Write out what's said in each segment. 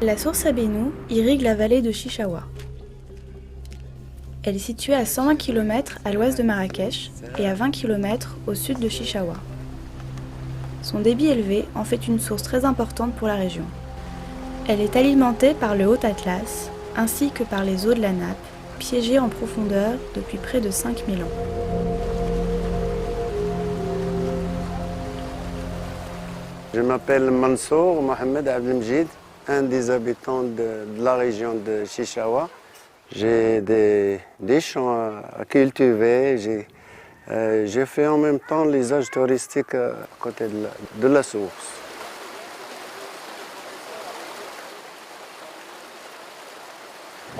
La source Abénou irrigue la vallée de Chichaoua. Elle est située à 120 km à l'ouest de Marrakech et à 20 km au sud de Chichaoua. Son débit élevé en fait une source très importante pour la région. Elle est alimentée par le Haut Atlas ainsi que par les eaux de la nappe, piégées en profondeur depuis près de 5000 ans. Je m'appelle Mansour Mohamed Abdelmjid, un des habitants de la région de Chichaoua. J'ai des champs à cultiver. J'ai fait en même temps l'usage touristique à côté de la source.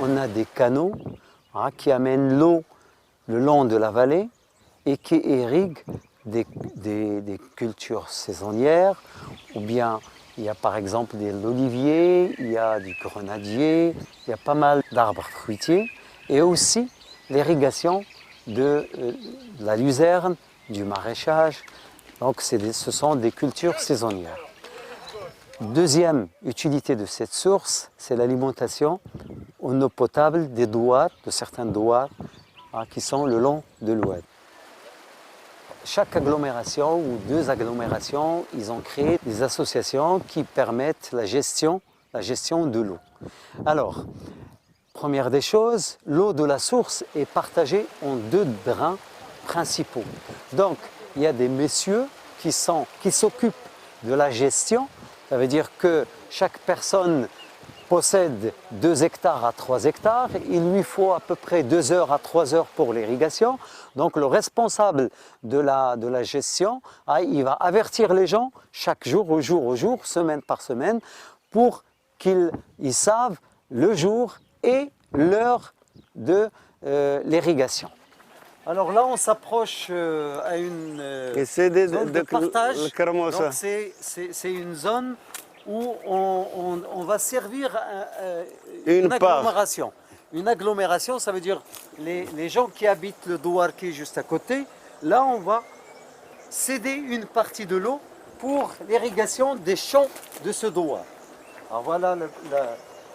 On a des canaux qui amènent l'eau le long de la vallée et qui irriguent des cultures saisonnières, ou bien il y a par exemple de l'olivier, il y a du grenadier, il y a pas mal d'arbres fruitiers, et aussi l'irrigation de la luzerne, du maraîchage. Donc ce sont des cultures saisonnières. Deuxième utilité de cette source, c'est l'alimentation en eau potable des douars, de certains douars qui sont le long de l'oued. Chaque agglomération ou deux agglomérations, ils ont créé des associations qui permettent la gestion de l'eau. Alors, première des choses, l'eau de la source est partagée en deux drains principaux. Donc, il y a des messieurs qui s'occupent de la gestion. Ça veut dire que chaque personne possède 2 hectares à 3 hectares. Il lui faut à peu près 2 heures à 3 heures pour l'irrigation. Donc le responsable de la gestion, il va avertir les gens chaque jour, au jour, semaine par semaine, pour qu'ils savent le jour et l'heure de l'irrigation. Alors là, on s'approche à une zone de partage. Donc c'est une zone où on va servir une agglomération. Une agglomération, ça veut dire les gens qui habitent le douar qui est juste à côté. Là, on va céder une partie de l'eau pour l'irrigation des champs de ce douar. Alors voilà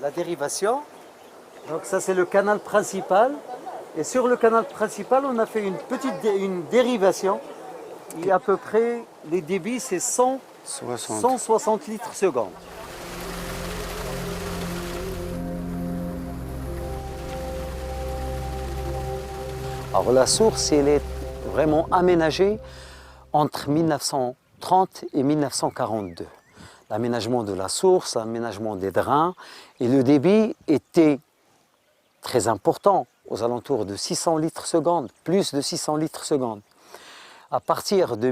la dérivation. Donc ça, c'est le canal principal. Et sur le canal principal, on a fait une dérivation. Et à peu près, les débits, c'est 160 litres seconde. Alors la source, elle est vraiment aménagée entre 1930 et 1942. L'aménagement de la source, l'aménagement des drains, et le débit était très important, aux alentours de 600 litres seconde, plus de 600 litres seconde. À partir de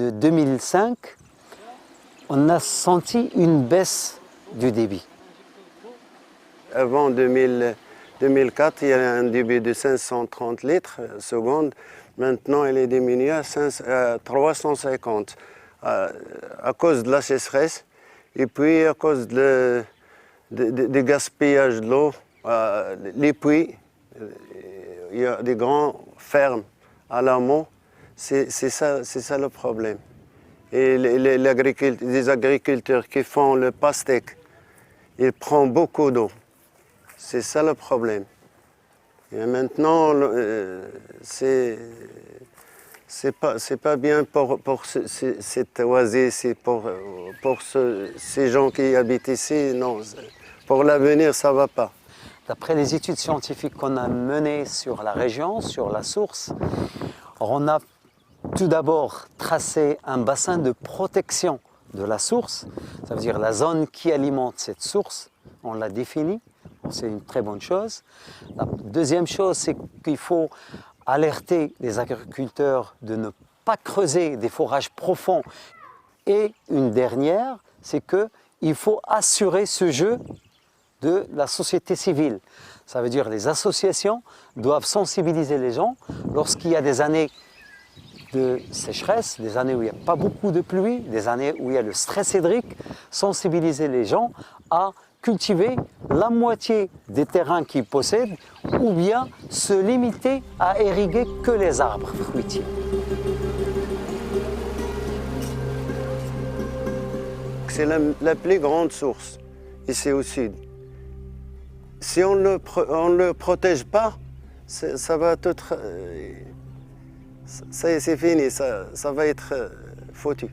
2005, on a senti une baisse du débit. Avant 2004, il y a un débit de 530 litres seconde. Maintenant, il est diminué à 350 à cause de la sécheresse et puis à cause du gaspillage de l'eau. Les puits, il y a des grandes fermes à l'amont, c'est ça le problème. Et les agriculteurs qui font le pastèque, ils prennent beaucoup d'eau. C'est ça le problème. Et maintenant, c'est pas bien pour cet oasis, c'est pour ces gens qui habitent ici. Non, pour l'avenir, ça ne va pas. D'après les études scientifiques qu'on a menées sur la région, sur la source, on a tout d'abord tracé un bassin de protection de la source. Ça veut dire la zone qui alimente cette source, on l'a définie. C'est une très bonne chose. La deuxième chose, c'est qu'il faut alerter les agriculteurs de ne pas creuser des forages profonds. Et une dernière, c'est qu'il faut assurer ce jeu de la société civile. Ça veut dire les associations doivent sensibiliser les gens lorsqu'il y a des années de sécheresse, des années où il n'y a pas beaucoup de pluie, des années où il y a le stress hydrique, sensibiliser les gens à cultiver la moitié des terrains qu'ils possèdent ou bien se limiter à irriguer que les arbres fruitiers. C'est la plus grande source. ici au sud. Si on ne le protège pas, ça va être... ça y est, c'est fini, ça va être foutu.